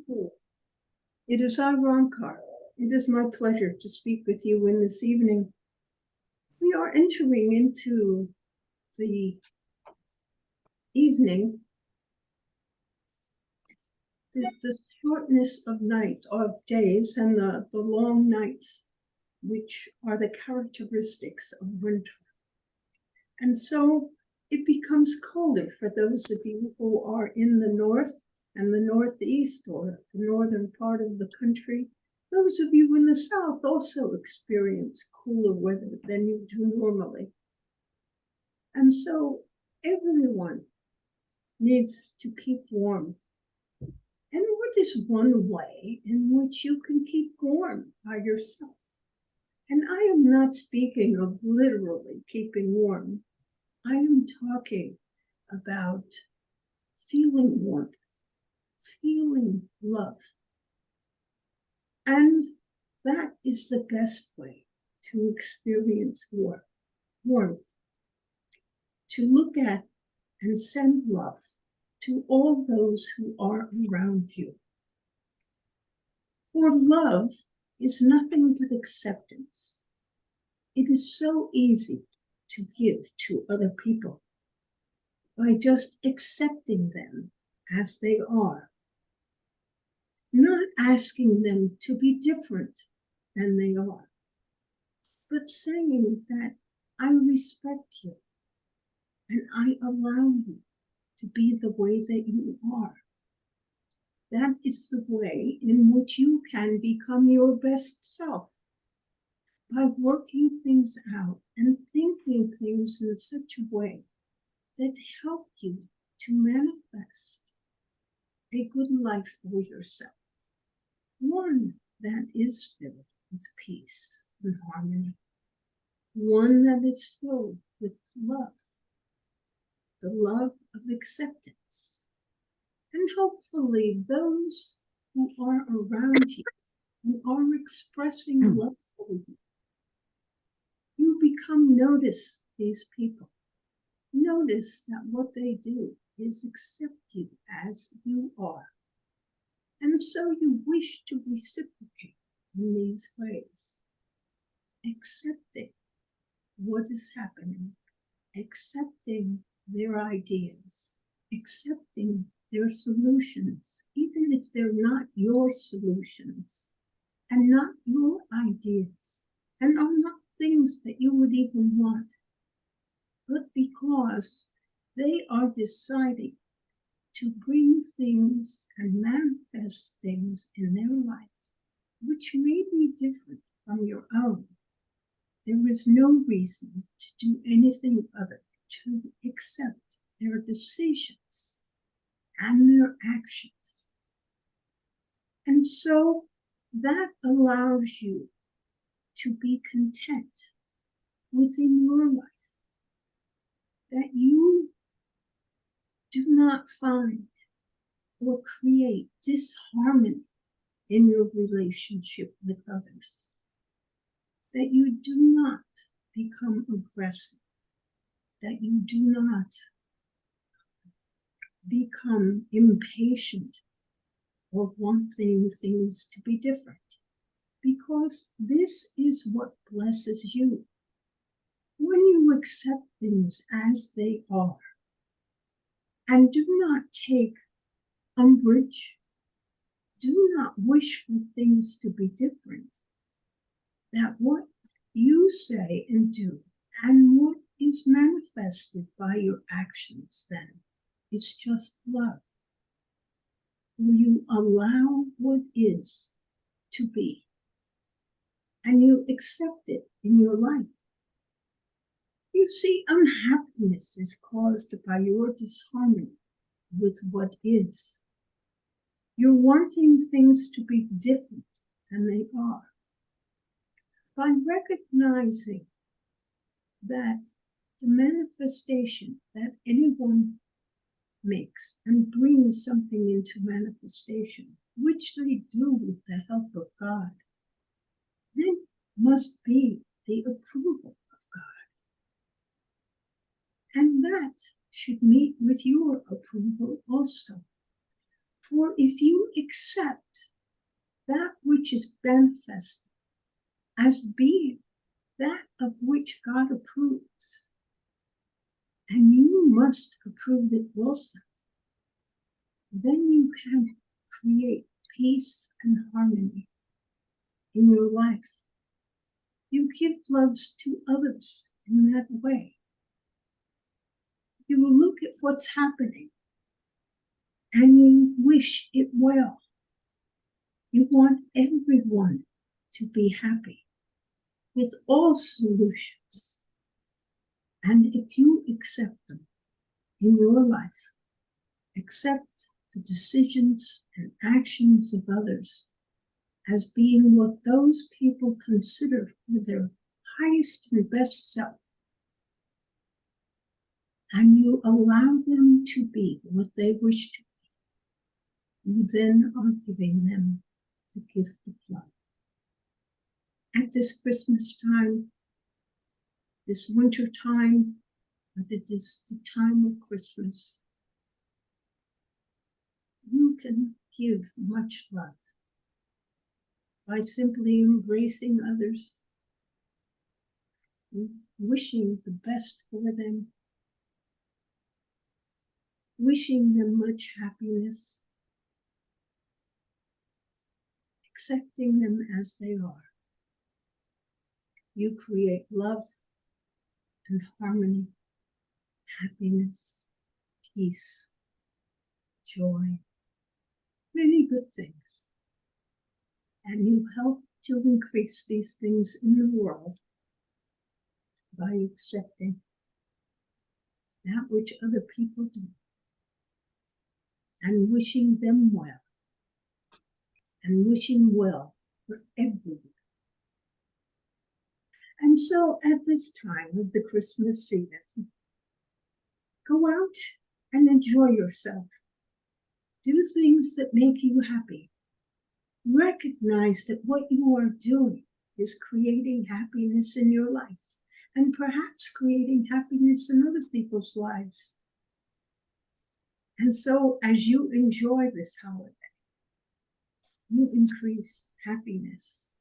people. It is I, Ronkar. It is my pleasure to speak with you in this evening. We are entering into the evening, the shortness of night, of days, and the long nights, which are the characteristics of winter. And so it becomes colder for those of you who are in the north and the northeast, or the northern part of the country. Those of you in the south also experience cooler weather than you do normally. And so everyone needs to keep warm. And what is one way in which you can keep warm by yourself? And I am not speaking of literally keeping warm. I am talking about feeling warmth, feeling love. And that is the best way to experience warmth, to look at and send love to all those who are around you. For love is nothing but acceptance. It is so easy to give to other people by just accepting them as they are, not asking them to be different than they are, but saying that I respect you and I allow you to be the way that you are. That is the way in which you can become your best self, by working things out and thinking things in such a way that help you to manifest a good life for yourself, one that is filled with peace and harmony, one that is filled with love, the love of acceptance. And hopefully those who are around you and are expressing love for you, you notice these people. Notice that what they do is accept you as you are. And so you wish to reciprocate in these ways, accepting what is happening, accepting their ideas, accepting their solutions, even if they're not your solutions and not your ideas and are not things that you would even want, but because they are deciding to bring things and manifest things in their life which may be different from your own. There is no reason to do anything other to accept their decisions and their actions. And so that allows you to be content within your life, that you do not find or create disharmony in your relationship with others, that you do not become aggressive, that you do not become impatient or wanting things to be different, because this is what blesses you. When you accept things as they are and do not take umbrage, do not wish for things to be different, that what you say and do and what is manifested by your actions then is just love. You allow what is to be and you accept it in your life. You see, unhappiness is caused by your disharmony with what is. You're wanting things to be different than they are. By recognizing that the manifestation that anyone makes and brings something into manifestation, which they do with the help of God, then must be the approval of God. And that should meet with your approval also. For if you accept that which is manifest as being that of which God approves, and you must approve it also, then you can create peace and harmony in your life. You give loves to others in that way. You will look at what's happening and you wish it well. You want everyone to be happy with all solutions. And if you accept them in your life, accept the decisions and actions of others as being what those people consider for their highest and best self, and you allow them to be what they wish to be, you then are giving them the gift of love. At this Christmas time, this winter time, but it is the time of Christmas, you can give much love by simply embracing others, wishing the best for them, wishing them much happiness, accepting them as they are. You create love and harmony, happiness, peace, joy, many good things. And you help to increase these things in the world by accepting that which other people do and wishing them well, and wishing well for everyone. And so at this time of the Christmas season, go out and enjoy yourself. Do things that make you happy. Recognize that what you are doing is creating happiness in your life, and perhaps creating happiness in other people's lives. And so as you enjoy this holiday, you increase happiness,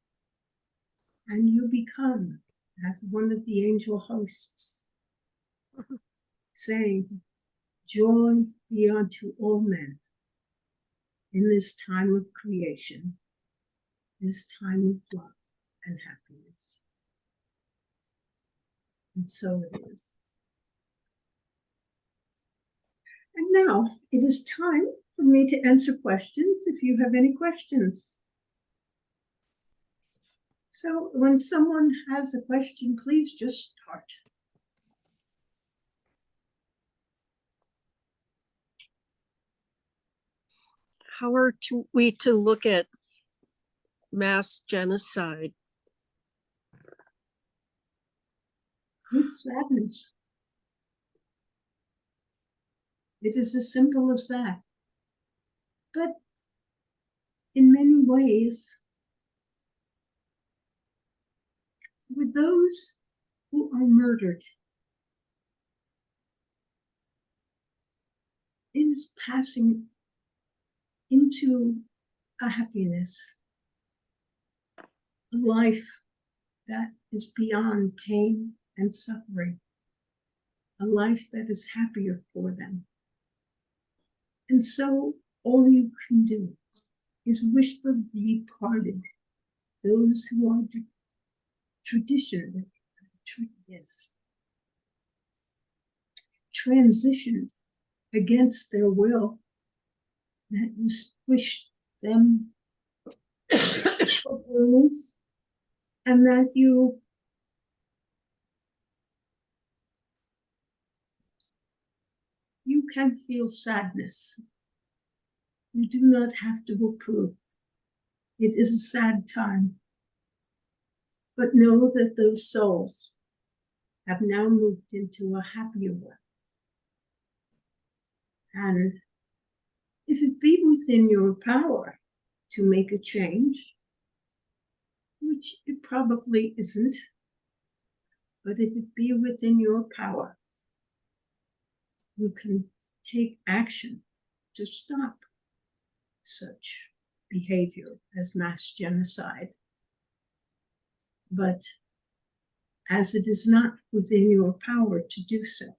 and you become as one of the angel hosts, saying, joy be unto all men in this time of creation, this time of love and happiness. And so it is. And now it is time for me to answer questions if you have any questions. So when someone has a question, please just start. How are we to look at mass genocide? With sadness. It is as simple as that. But in many ways, with those who are murdered, it is passing into a happiness, a life that is beyond pain and suffering, a life that is happier for them. And so all you can do is wish them be pardoned, those who are traditionally transitioned against their will, that you wish them forgiveness, and that you can feel sadness. You do not have to approve. It is a sad time. But know that those souls have now moved into a happier one. And if it be within your power to make a change, which it probably isn't, but if it be within your power, you can take action to stop such behavior as mass genocide. But as it is not within your power to do so,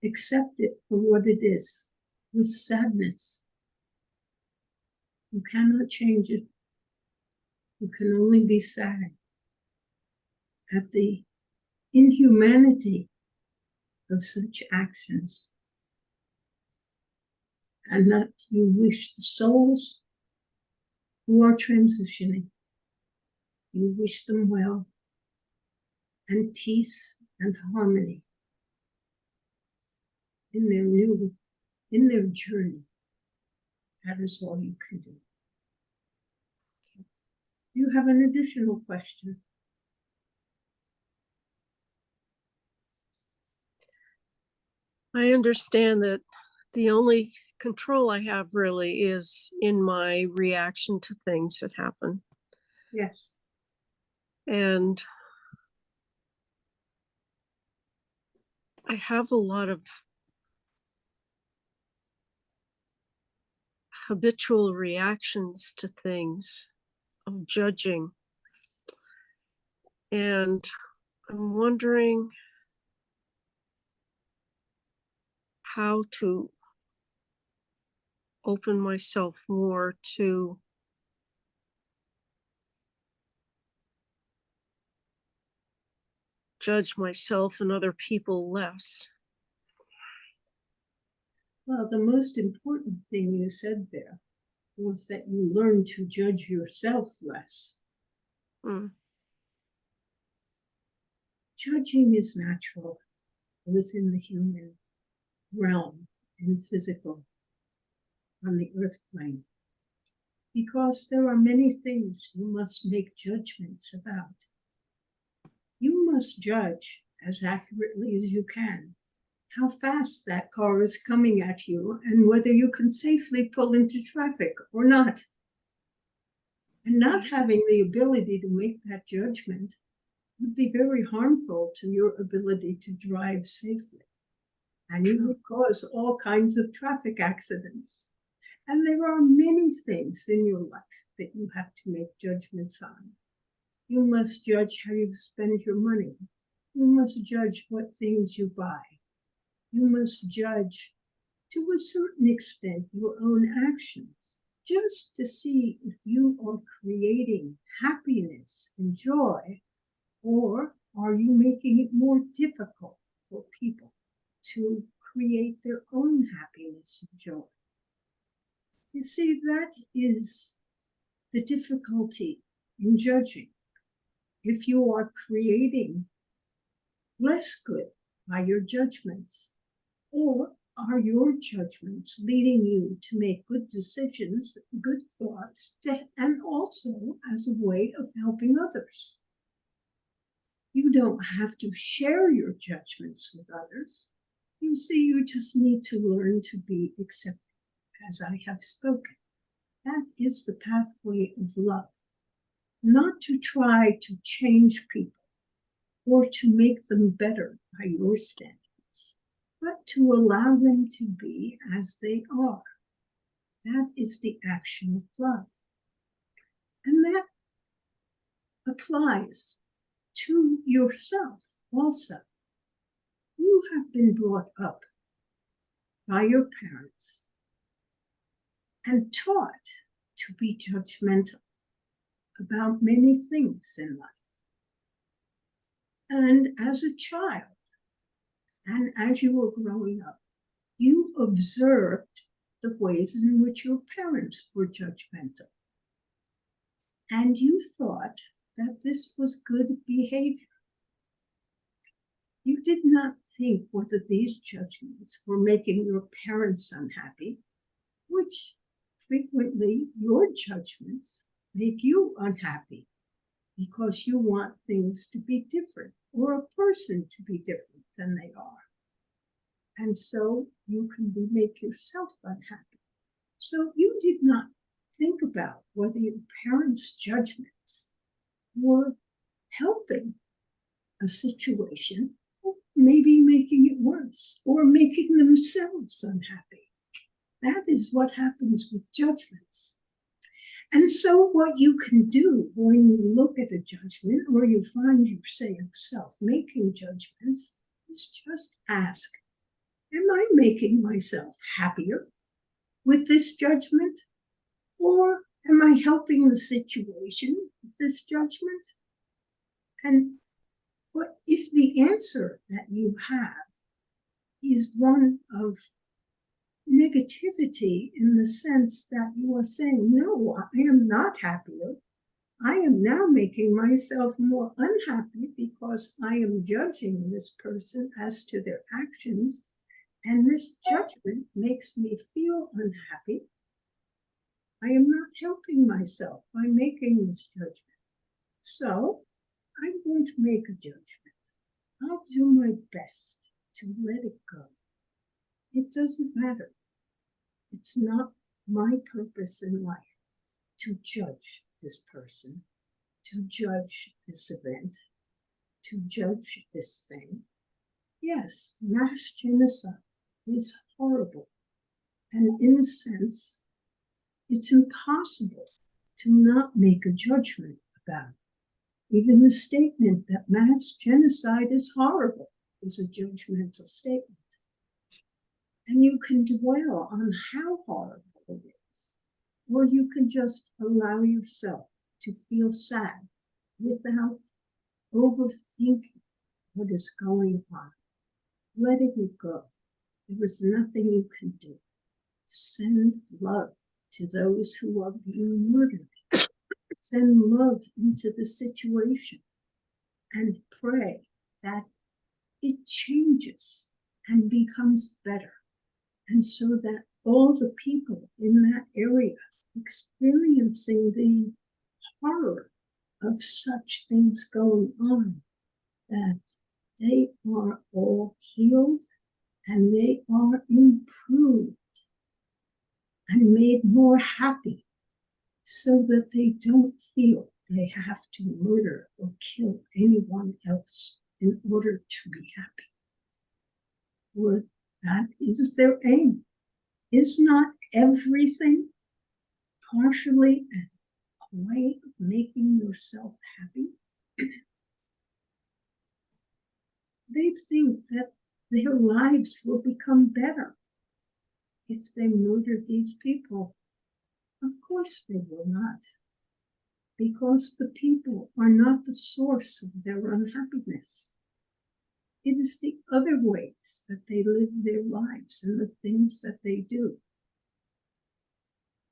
accept it for what it is, with sadness. You cannot change it. You can only be sad at the inhumanity of such actions, and that you wish the souls who are transitioning, you wish them well and peace and harmony in their journey. That is all you can do. You have an additional question. I understand that the only control I have really is in my reaction to things that happen. Yes. And I have a lot of habitual reactions to things, of judging. And I'm wondering how to open myself more to judge myself and other people less. Well, the most important thing you said there was that you learn to judge yourself less. Judging is natural within the human realm and physical on the earth plane, because there are many things you must make judgments about. You must judge as accurately as you can how fast that car is coming at you and whether you can safely pull into traffic or not. And not having the ability to make that judgment would be very harmful to your ability to drive safely. And you would cause all kinds of traffic accidents. And there are many things in your life that you have to make judgments on. You must judge how you spend your money. You must judge what things you buy. You must judge, to a certain extent, your own actions, just to see if you are creating happiness and joy, or are you making it more difficult for people to create their own happiness and joy. You see, that is the difficulty in judging. If you are creating less good by your judgments, or are your judgments leading you to make good decisions, good thoughts, and also as a way of helping others? You don't have to share your judgments with others. You see, you just need to learn to be accepted as I have spoken. That is the pathway of love. Not to try to change people or to make them better by your standards, but to allow them to be as they are. That is the action of love. And that applies to yourself also. You have been brought up by your parents and taught to be judgmental about many things in life. And as a child, and as you were growing up, you observed the ways in which your parents were judgmental. And you thought that this was good behavior. You did not think whether these judgments were making your parents unhappy, which frequently your judgments make you unhappy because you want things to be different or a person to be different than they are. And so you can make yourself unhappy. So you did not think about whether your parents' judgments were helping a situation, or maybe making it worse, or making themselves unhappy. That is what happens with judgments. And so what you can do when you look at a judgment or you find yourself making judgments is just ask, am I making myself happier with this judgment? Or am I helping the situation with this judgment? And what if the answer that you have is one of negativity in the sense that you are saying, no, I am not happier. I am now making myself more unhappy because I am judging this person as to their actions, and this judgment makes me feel unhappy. I am not helping myself by making this judgment. So I won't make a judgment. I'll do my best to let it go. It doesn't matter. It's not my purpose in life to judge this person, to judge this event, to judge this thing. Yes, mass genocide is horrible. And in a sense, it's impossible to not make a judgment about it. Even the statement that mass genocide is horrible is a judgmental statement. And you can dwell on how horrible it is, or you can just allow yourself to feel sad without overthinking what is going on. Letting it go. There is nothing you can do. Send love to those who are being murdered. Send love into the situation and pray that it changes and becomes better. And so that all the people in that area experiencing the horror of such things going on, that they are all healed and they are improved and made more happy so that they don't feel they have to murder or kill anyone else in order to be happy. Or that is their aim. Is not everything partially a way of making yourself happy? They think that their lives will become better if they murder these people. Of course they will not, because the people are not the source of their unhappiness. It is the other ways that they live their lives and the things that they do.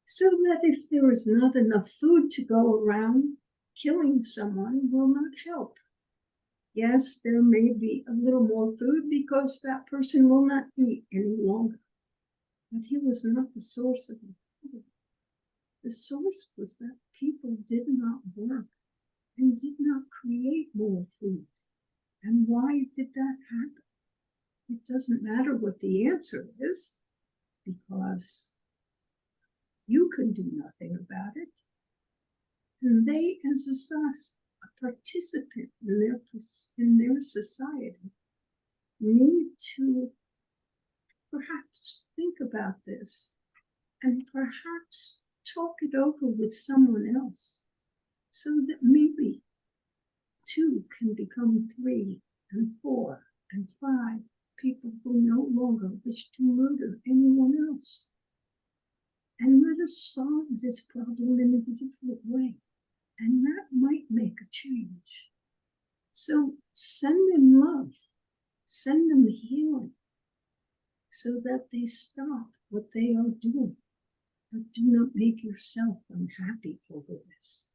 So that if there is not enough food to go around, killing someone will not help. Yes, there may be a little more food because that person will not eat any longer. But he was not the source of the food. The source was that people did not work and did not create more food. And why did that happen? It doesn't matter what the answer is, because you can do nothing about it. And they, as a participant in their society, need to perhaps think about this and perhaps talk it over with someone else so that maybe 2 can become 3 and 4 and 5 people who no longer wish to murder anyone else. And let us solve this problem in a different way. And that might make a change. So send them love, send them healing, so that they stop what they are doing. But do not make yourself unhappy over this.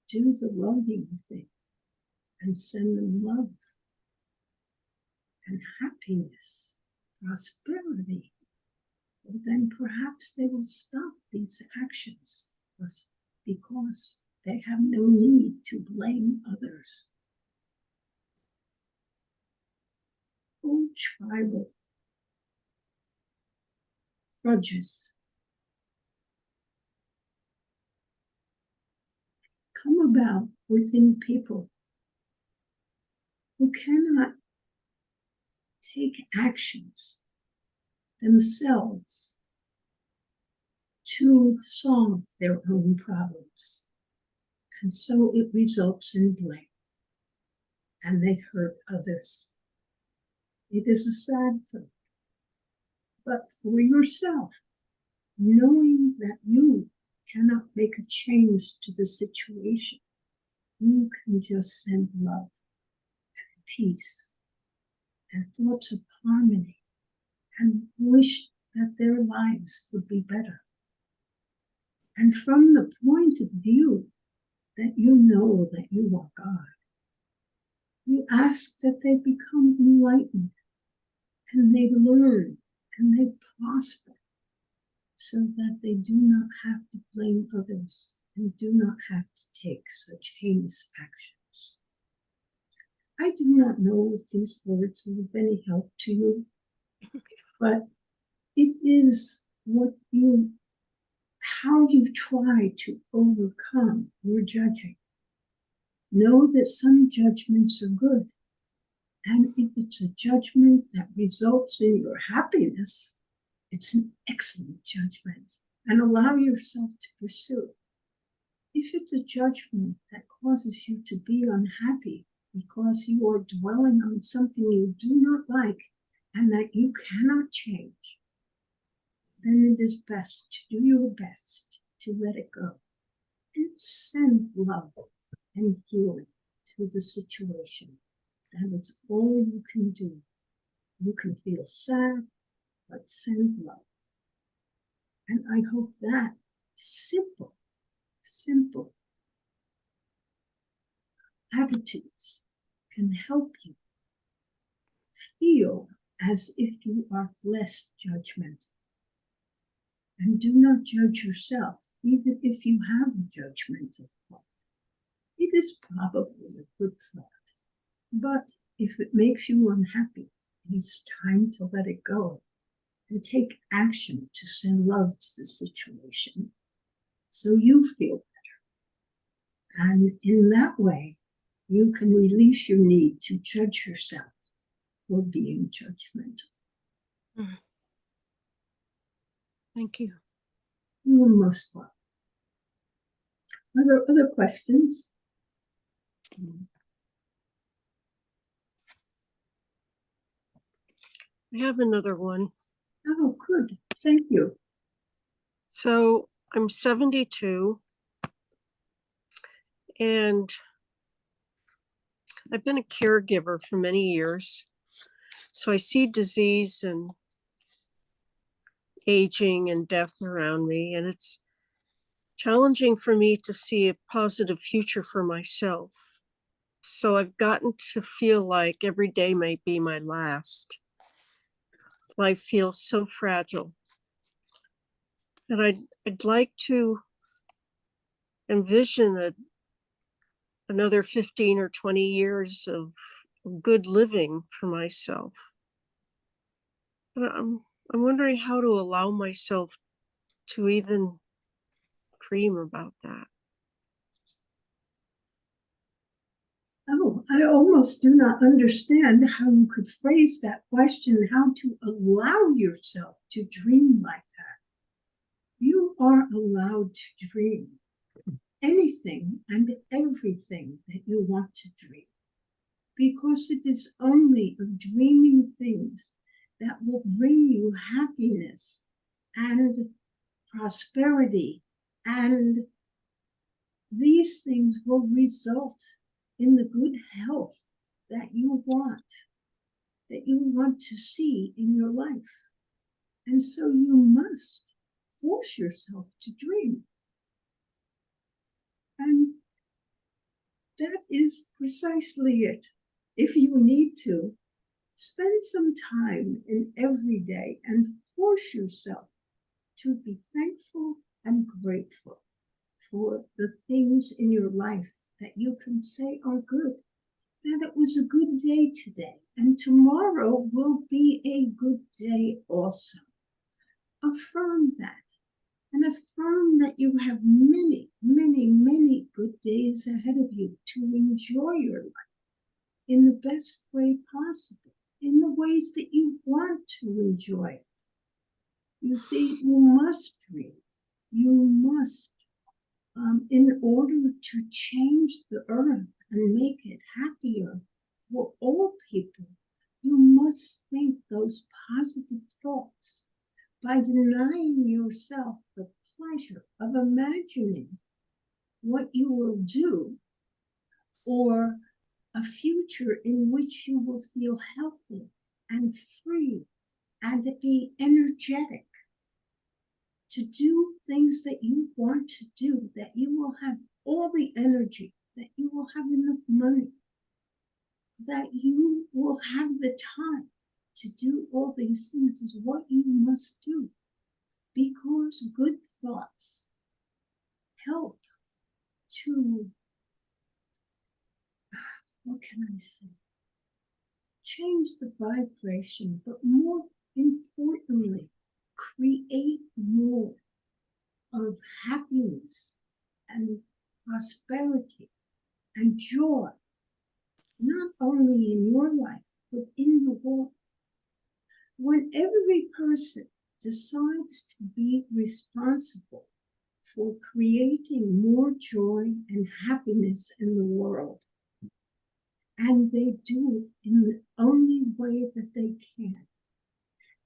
Do the loving thing and send them love and happiness, prosperity. Well, then perhaps they will stop these actions because they have no need to blame others. Old tribal grudges come about within people who cannot take actions themselves to solve their own problems. And so it results in blame, and they hurt others. It is a sad thing. But for yourself, knowing that you cannot make a change to the situation, you can just send love and peace and thoughts of harmony and wish that their lives would be better. And from the point of view that you know that you are God, you ask that they become enlightened and they learn and they prosper so that they do not have to blame others and do not have to take such heinous actions. I do not know if these words are of any help to you, but it is how you try to overcome your judging. Know that some judgments are good, and if it's a judgment that results in your happiness, it's an excellent judgment, and allow yourself to pursue it. If it's a judgment that causes you to be unhappy because you are dwelling on something you do not like and that you cannot change, then it is best to do your best to let it go and send love and healing to the situation. That is all you can do. You can feel sad, but send love. And I hope that simple attitudes can help you feel as if you are less judgmental. And do not judge yourself, even if you have a judgmental thought. It is probably a good thought, but if it makes you unhappy, it is time to let it go and take action to send love to the situation so you feel better. And in that way, you can release your need to judge yourself for being judgmental. Thank you. You are most welcome. Are there other questions? I have another one. Oh, good. Thank you. So I'm 72 and I've been a caregiver for many years. So I see disease and aging and death around me, and it's challenging for me to see a positive future for myself. So I've gotten to feel like every day might be my last. Life feels so fragile. And I'd like to envision another 15 or 20 years of good living for myself. But I'm wondering how to allow myself to even dream about that. Oh, I almost do not understand how you could phrase that question, how to allow yourself to dream like that. You are allowed to dream anything and everything that you want to dream, because it is only of dreaming things that will bring you happiness and prosperity, and these things will result in the good health that you want to see in your life. And so you must force yourself to dream. And that is precisely it. If you need to, spend some time in every day and force yourself to be thankful and grateful for the things in your life that you can say are good, that it was a good day today, and tomorrow will be a good day also. Affirm that, and affirm that you have many, many, many good days ahead of you to enjoy your life in the best way possible, in the ways that you want to enjoy it. You see, you must dream. You must, in order to change the earth and make it happier for all people, you must think those positive thoughts by denying yourself the pleasure of imagining what you will do or a future in which you will feel healthy and free and to be energetic to do things that you want to do, that you will have all the energy, that you will have enough money, that you will have the time to do all these things is what you must do, because good thoughts help to, what can I say, change the vibration, but more importantly, create more of happiness and prosperity and joy, not only in your life, but in the world. When every person decides to be responsible for creating more joy and happiness in the world, and they do it in the only way that they can,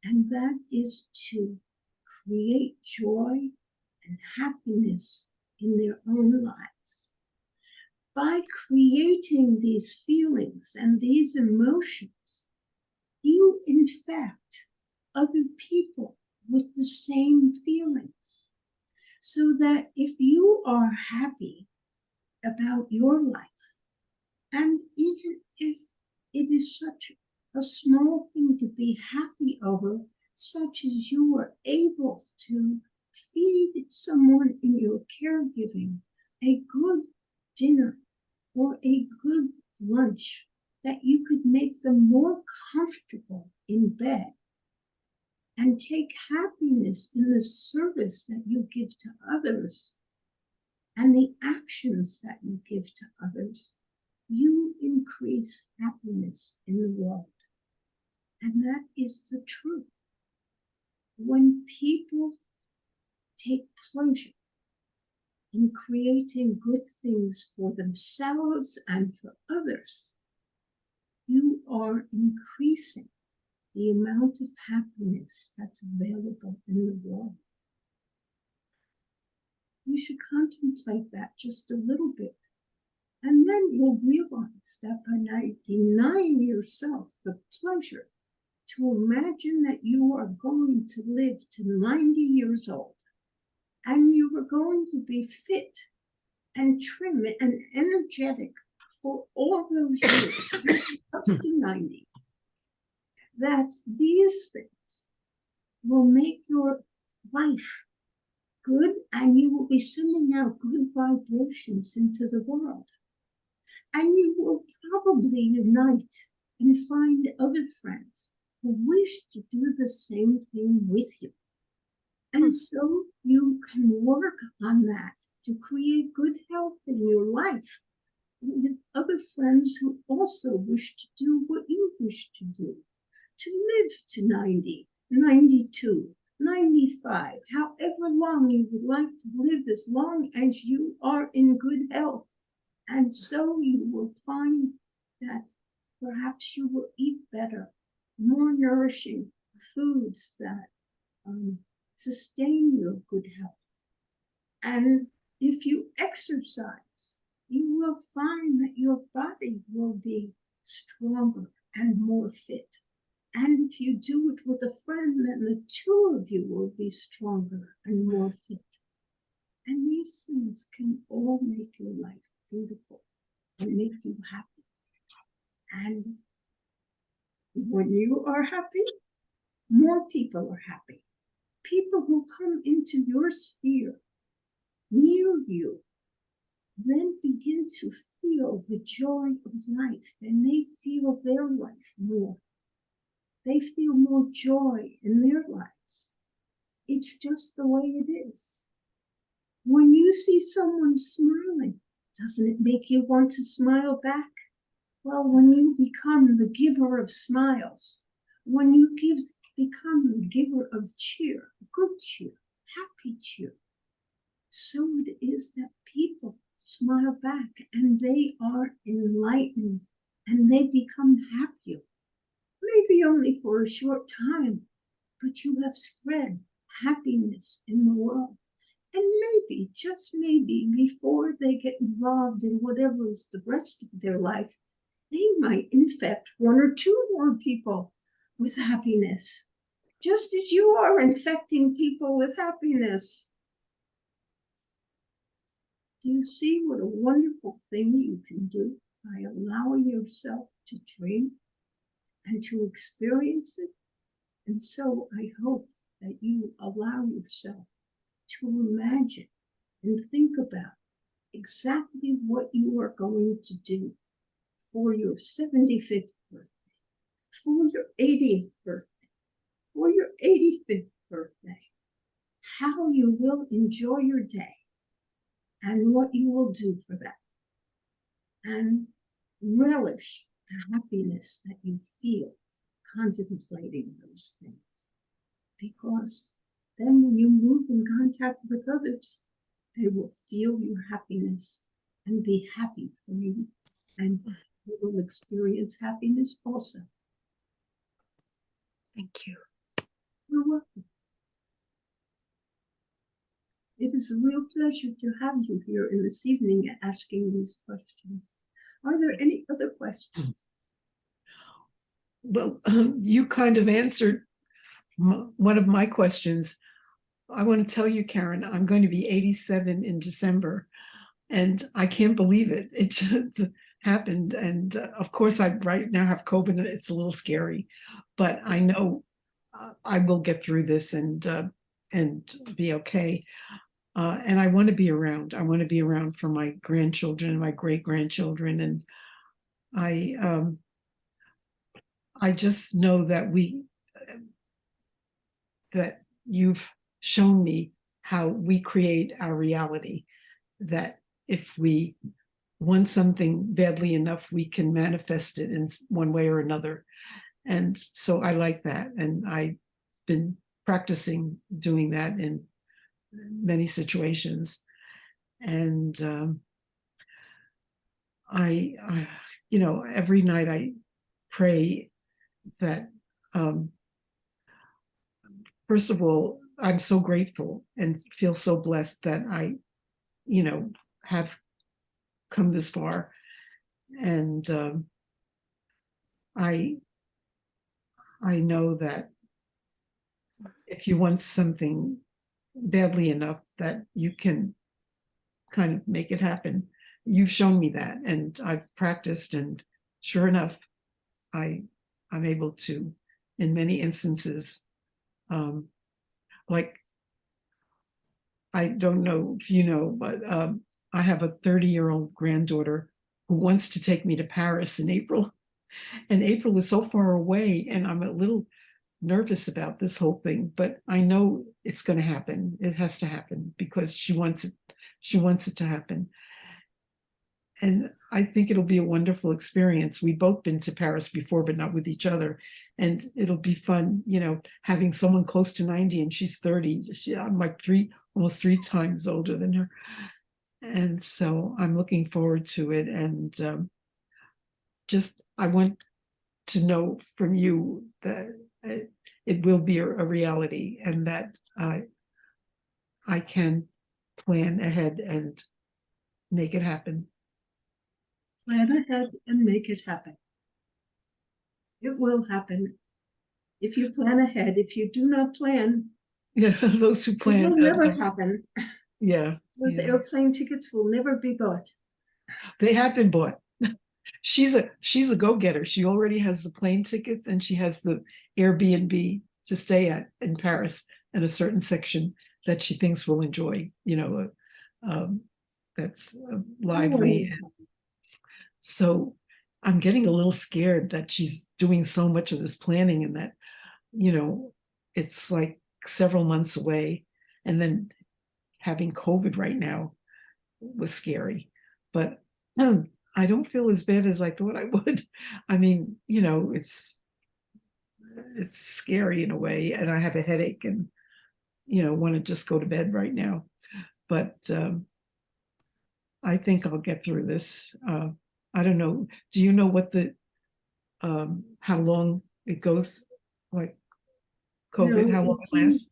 and that is to create joy and happiness in their own lives. By creating these feelings and these emotions, you infect other people with the same feelings. So that if you are happy about your life, and even if it is such a small thing to be happy over, such as you were able to feed someone in your caregiving a good dinner or a good lunch, that you could make them more comfortable in bed and take happiness in the service that you give to others and the actions that you give to others, you increase happiness in the world. And that is the truth. When people take pleasure in creating good things for themselves and for others, you are increasing the amount of happiness that's available in the world. You should contemplate that just a little bit. And then you'll realize that by denying yourself the pleasure to imagine that you are going to live to 90 years old, and you are going to be fit and trim and energetic for all those years, up to 90, that these things will make your life good, and you will be sending out good vibrations into the world. And you will probably unite and find other friends who wish to do the same thing with you. And so you can work on that to create good health in your life with other friends who also wish to do what you wish to do, to live to 90, 92, 95, however long you would like to live, as long as you are in good health. And so you will find that perhaps you will eat better, more nourishing foods that sustain your good health. And if you exercise, you will find that your body will be stronger and more fit. And if you do it with a friend, then the two of you will be stronger and more fit. And these things can all make your life beautiful and make you happy. And when you are happy, more people are happy. People who come into your sphere near you then begin to feel the joy of life, and they feel their life more. They feel more joy in their lives. It's just the way it is. When you see someone smiling, doesn't it make you want to smile back? Well, when you become the giver of smiles, when you become the giver of cheer, good cheer, happy cheer, so it is that people smile back and they are enlightened and they become happier. Maybe only for a short time, but you have spread happiness in the world. And maybe, just maybe, before they get involved in whatever is the rest of their life, they might infect one or two more people with happiness, just as you are infecting people with happiness. Do you see what a wonderful thing you can do by allowing yourself to dream and to experience it? And so I hope that you allow yourself to imagine and think about exactly what you are going to do for your 75th birthday, for your 80th birthday, for your 85th birthday, how you will enjoy your day and what you will do for that. And relish the happiness that you feel contemplating those things. Because then when you move in contact with others, they will feel your happiness and be happy for you. And you will experience happiness also. Thank you. You're welcome. It is a real pleasure to have you here in this evening asking these questions. Are there any other questions? Well, you kind of answered one of my questions. I want to tell you, Karen, I'm going to be 87 in December, and I can't believe it. It just happened. And of course, I right now have COVID, and it's a little scary, but I know I will get through this and be okay. And I want to be around. I want to be around for my grandchildren and my great grandchildren, and I just know that that you've shown me how we create our reality, that if we want something badly enough, we can manifest it in one way or another. And so I like that. And I've been practicing doing that in many situations. And every night I pray that, first of all, I'm so grateful and feel so blessed that I, have come this far. And I know that if you want something badly enough, that you can kind of make it happen. You've shown me that, and I've practiced, and sure enough, I'm able to, in many instances, like, I don't know if you know, but I have a 30-year-old granddaughter who wants to take me to Paris in April. And April is so far away, and I'm a little nervous about this whole thing, but I know it's going to happen. It has to happen because she wants it. She wants it to happen. And I think it'll be a wonderful experience. We've both been to Paris before, but not with each other. And it'll be fun, having someone close to 90 and she's 30. I'm like almost three times older than her. And so I'm looking forward to it. And I want to know from you that it will be a reality, and that I can plan ahead and make it happen. Plan ahead and make it happen. It will happen if you plan ahead. If you do not plan, yeah, those who plan, it will never happen. Yeah, those airplane tickets will never be bought. They have been bought. She's a go-getter. She already has the plane tickets, and she has the Airbnb to stay at in Paris in a certain section that she thinks will enjoy. That's lively. So I'm getting a little scared that she's doing so much of this planning, and that, it's like several months away, and then having COVID right now was scary. But I don't feel as bad as I thought I would. I mean, it's scary in a way, and I have a headache and, want to just go to bed right now. but I think I'll get through this. I don't know. Do you know what how long it goes? Like COVID, No, how long it lasts?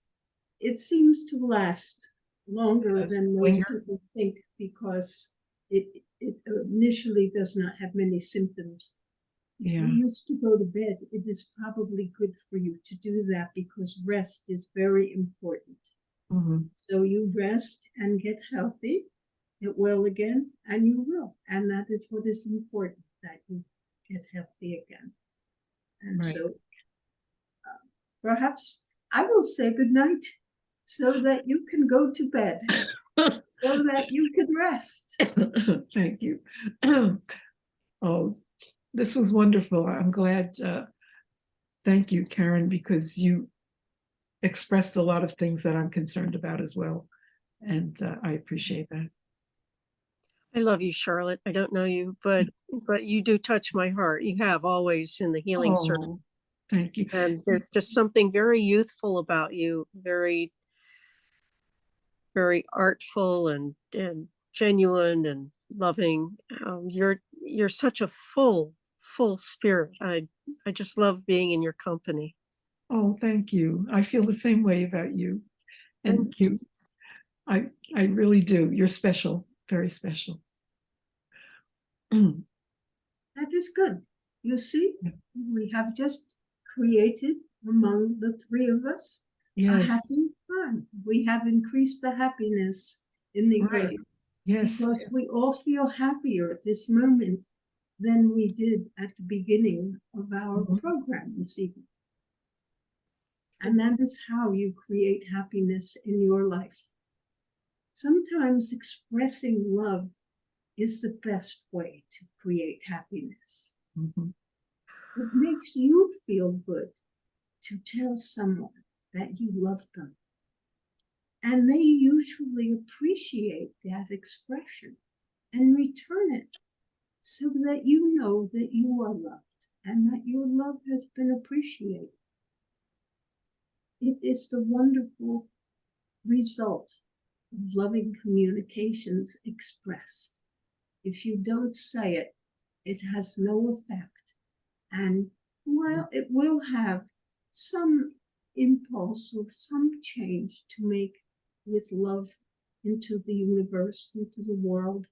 it seems to last longer Does than it most linger? people think because it initially does not have many symptoms. If Yeah. you used to go to bed, it is probably good for you to do that because rest is very important. Mhm. So you rest and get healthy, get well again, and you will. And that is what is important, that you get healthy again. And Right. so perhaps I will say good night so that you can go to bed, so that you can rest. Thank you. Oh, this was wonderful. I'm glad. Thank you, Karen, because you expressed a lot of things that I'm concerned about as well. And I appreciate that. I love you, Charlotte. I don't know you, but you do touch my heart. You have always in the healing circle. Oh, thank you. And there's just something very youthful about you, very, very artful and genuine and loving. You're such a full spirit. I just love being in your company. Oh, thank you. I feel the same way about you. And Thank you. I really do. You're special, very special. That is good. You see, we have just created among the three of us a Yes. happy time. We have increased the happiness in the Right. earth Yes. because we all feel happier at this moment than we did at the beginning of our Mhm. program this evening. And that is how you create happiness in your life. Sometimes expressing love is the best way to create happiness. Mhm. It makes you feel good to tell someone that you love them. And they usually appreciate that expression and return it so that you know that you are loved and that your love has been appreciated. It is the wonderful result of loving communications expressed. If you don't say it, it has no effect. And while it will have some impulse or some change to make with love into the universe, into the world,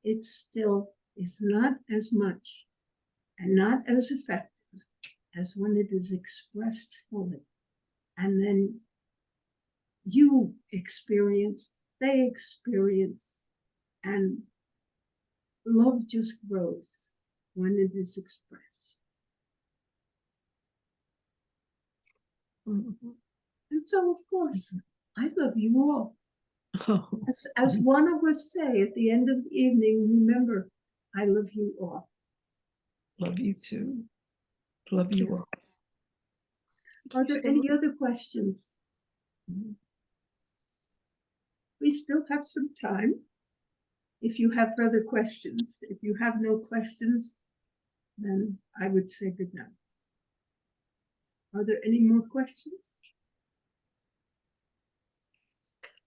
it still is not as much and not as effective as when it is expressed fully. And then you experience, they experience, and love just grows when it is expressed. Mhm. And so, of course, I love you all. Oh, As one of us say at the end of the evening, remember, I love you all. love you too. Love you all. Are there any other questions? We still have some time. If you have further questions, if you have no questions, then I would say good night. Are there any more questions?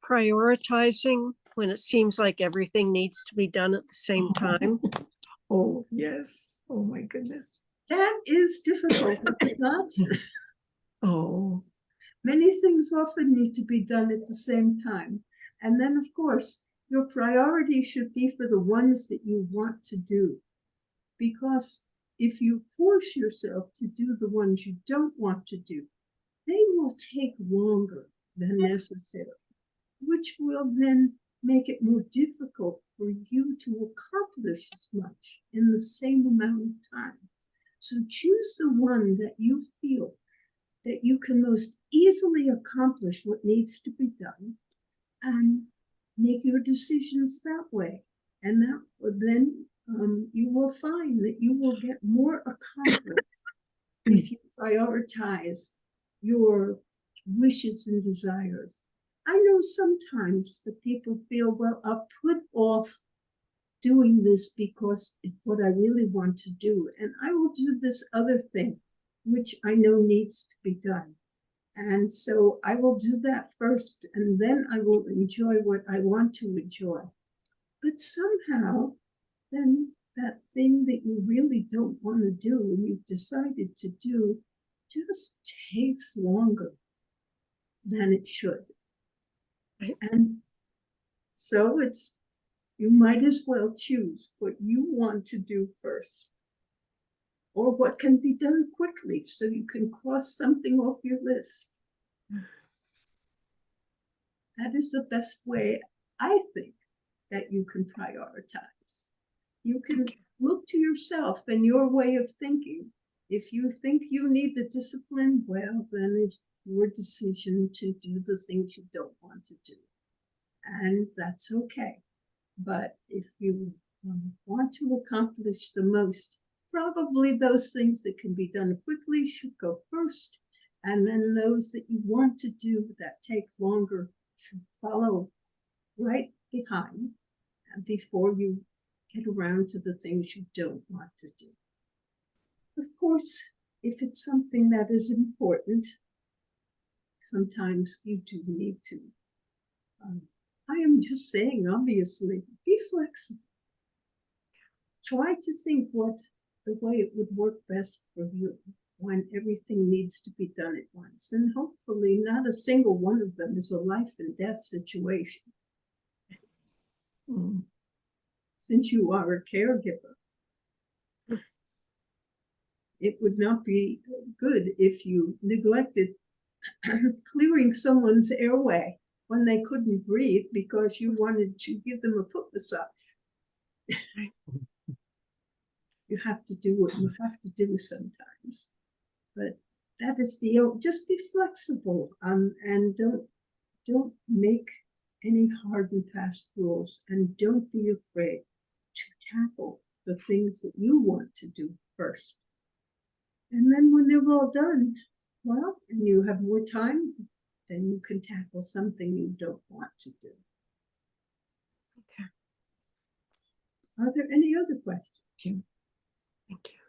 Prioritizing when it seems like everything needs to be done at the same time. Oh, yes. Oh, my goodness. That is difficult, is it not? Oh, Many things often need to be done at the same time. And then, of course, your priority should be for the ones that you want to do. Because if you force yourself to do the ones you don't want to do, they will take longer than necessary, which will then make it more difficult for you to accomplish as much in the same amount of time. So choose the one that you feel that you can most easily accomplish what needs to be done and make your decisions that way. And that then you will find that you will get more accomplished if you prioritize your wishes and desires. I know sometimes that people feel, well, I'll put off doing this because it's what I really want to do, and I will do this other thing, which I know needs to be done. And so I will do that first, and then I will enjoy what I want to enjoy. But somehow, then that thing that you really don't want to do and you've decided to do just takes longer than it should. Right. And so you might as well choose what you want to do first, or what can be done quickly so you can cross something off your list. That is the best way, I think, that you can prioritize. You can look to yourself and your way of thinking. If you think you need the discipline, well, then it's your decision to do the things you don't want to do. And that's okay. But if you want to accomplish the most, probably those things that can be done quickly should go first. And then those that you want to do that take longer should follow right behind before you get around to the things you don't want to do. Of course, if it's something that is important, sometimes you do need to. I am just saying, obviously, be flexible. Try to think what the way it would work best for you when everything needs to be done at once. And hopefully not a single one of them is a life and death situation. Since you are a caregiver, it would not be good if you neglected clearing someone's airway when they couldn't breathe because you wanted to give them a foot massage. You have to do what you have to do sometimes. But that is just be flexible and don't make any hard and fast rules, and don't be afraid to tackle the things that you want to do first. And then when they're all done, well, and you have more time, then you can tackle something you don't want to do. Okay. Are there any other questions? Thank you.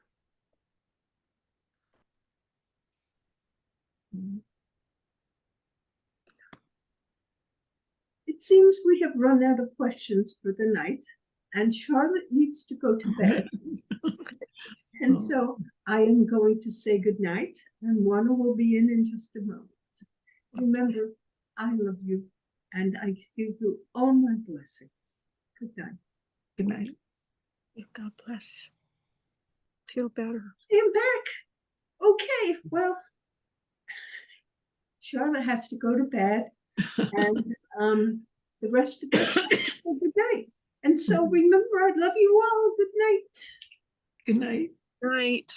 It seems we have run out of questions for the night, and Charlotte needs to go to bed. And so I am going to say goodnight, and Juana will be in just a moment. Remember, I love you, and I give you all my blessings. Good night. Good night. God bless. Feel better. I'm back. Okay, well, Charlotte has to go to bed, and the rest of us say good night. And so remember, I love you all. Good night. Good night. Night.